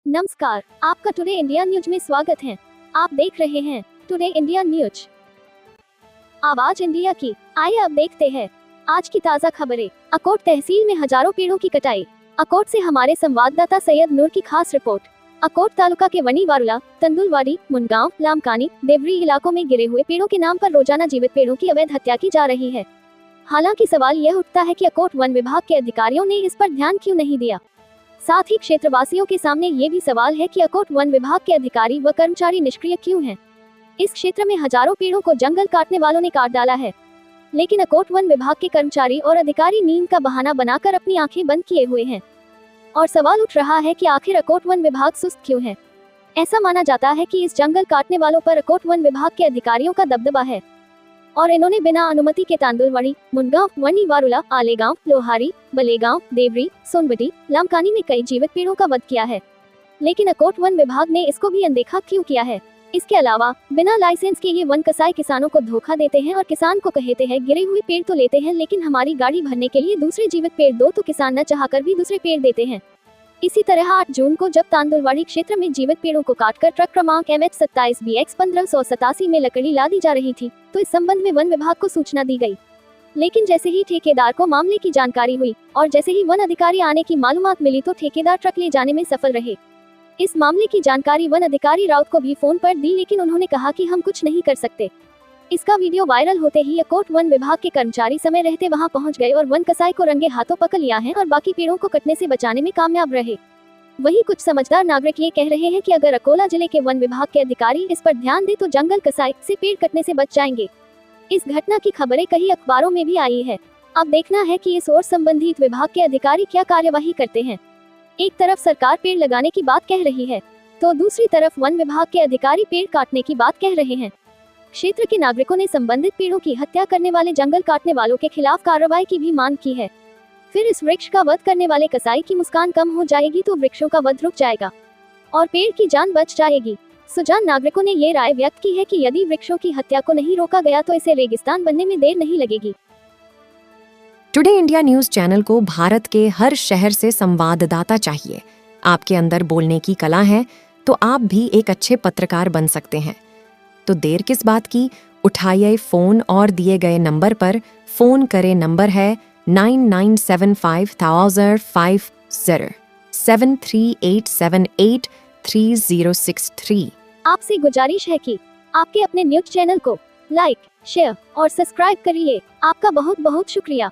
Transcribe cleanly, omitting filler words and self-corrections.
नमस्कार, आपका today India news में स्वागत है। आप देख रहे हैं टुडे इंडिया न्यूज। आवाज इंडिया की। आइए अब देखते हैं आज की ताज़ा खबरें। अकोट तहसील में हजारों पेड़ों की कटाई। अकोट से हमारे संवाददाता सैयद नूर की खास रिपोर्ट। अकोट तालुका के वनी वारुला, तंदुलवाड़ी, मुनगांव, लामकानी, देवरी इलाकों में गिरे हुए पेड़ों के नाम पर रोजाना जीवित पेड़ों की अवैध हत्या की जा रही है। हालांकि सवाल यह उठता है कि अकोट वन विभाग के अधिकारियों ने इस पर ध्यान क्यों नहीं दिया। साथ ही क्षेत्रवासियों के सामने ये भी सवाल है कि अकोट वन विभाग के अधिकारी व कर्मचारी निष्क्रिय क्यों हैं। इस क्षेत्र में हजारों पेड़ों को जंगल काटने वालों ने काट डाला है, लेकिन अकोट वन विभाग के कर्मचारी और अधिकारी नींद का बहाना बनाकर अपनी आंखें बंद किए हुए हैं। और सवाल उठ रहा है कि आखिर अकोट वन विभाग सुस्त क्यों है। ऐसा माना जाता है कि इस जंगल काटने वालों पर अकोट वन विभाग के अधिकारियों का दबदबा है और इन्होंने बिना अनुमति के तांदुलवाड़ी, मुनगांव, वनी वारुला, आलेगांव, लोहारी, बलेगांव, देवरी, सोनबटी, लामकानी में कई जीवित पेड़ों का वध किया है। लेकिन अकोट वन विभाग ने इसको भी अनदेखा क्यों किया है। इसके अलावा बिना लाइसेंस के ये वन कसाई किसानों को धोखा देते हैं और किसान को कहते हैं गिरे हुए पेड़ तो लेते हैं, लेकिन हमारी गाड़ी भरने के लिए दूसरे जीवित पेड़ दो, तो किसान न चाहकर भी दूसरे पेड़ देते हैं। इसी तरह 8 जून को जब तांदुलवाड़ी क्षेत्र में जीवित पेड़ों को काटकर ट्रक क्रमांक MH27BX 1587 में लकड़ी लादी जा रही थी, तो इस संबंध में वन विभाग को सूचना दी गई। लेकिन जैसे ही ठेकेदार को मामले की जानकारी हुई और जैसे ही वन अधिकारी आने की मालूमात मिली, तो ठेकेदार ट्रक ले जाने में सफल रहे। इस मामले की जानकारी वन अधिकारी राउत को भी फोन पर दी, लेकिन उन्होंने कहा कि हम कुछ नहीं कर सकते। इसका वीडियो वायरल होते ही अकोट वन विभाग के कर्मचारी समय रहते वहां पहुंच गए और वन कसाई को रंगे हाथों पकड़ लिया है और बाकी पेड़ों को कटने से बचाने में कामयाब रहे। वहीं कुछ समझदार नागरिक ये कह रहे हैं कि अगर अकोला जिले के वन विभाग के अधिकारी इस पर ध्यान दे तो जंगल कसाई से पेड़ कटने से बच जाएंगे। इस घटना की खबरें कई अखबारों में भी आई है। अब देखना है कि इस ओर संबंधित विभाग के अधिकारी क्या कार्यवाही करते हैं। एक तरफ सरकार पेड़ लगाने की बात कह रही है, तो दूसरी तरफ वन विभाग के अधिकारी पेड़ काटने की बात कह रहे हैं। क्षेत्र के नागरिकों ने संबंधित पेड़ों की हत्या करने वाले जंगल काटने वालों के खिलाफ कार्रवाई की भी मांग की है। फिर इस वृक्ष का वध करने वाले कसाई की मुस्कान कम हो जाएगी तो वृक्षों का वध रुक जाएगा और पेड़ की जान बच जाएगी। सुजान नागरिकों ने ये राय व्यक्त की है कि यदि वृक्षों की हत्या को नहीं रोका गया तो इसे रेगिस्तान बनने में देर नहीं लगेगी। टुडे इंडिया न्यूज चैनल को भारत के हर शहर से संवाददाता चाहिए। आपके अंदर बोलने की कला है तो आप भी एक अच्छे पत्रकार बन सकते हैं। तो देर किस बात की, उठाइए फोन और दिए गए नंबर पर फोन करें। नंबर है 99755050 7387833063। आपसे गुजारिश है कि आपके अपने न्यूज चैनल को लाइक, शेयर और सब्सक्राइब करिए। आपका बहुत बहुत शुक्रिया।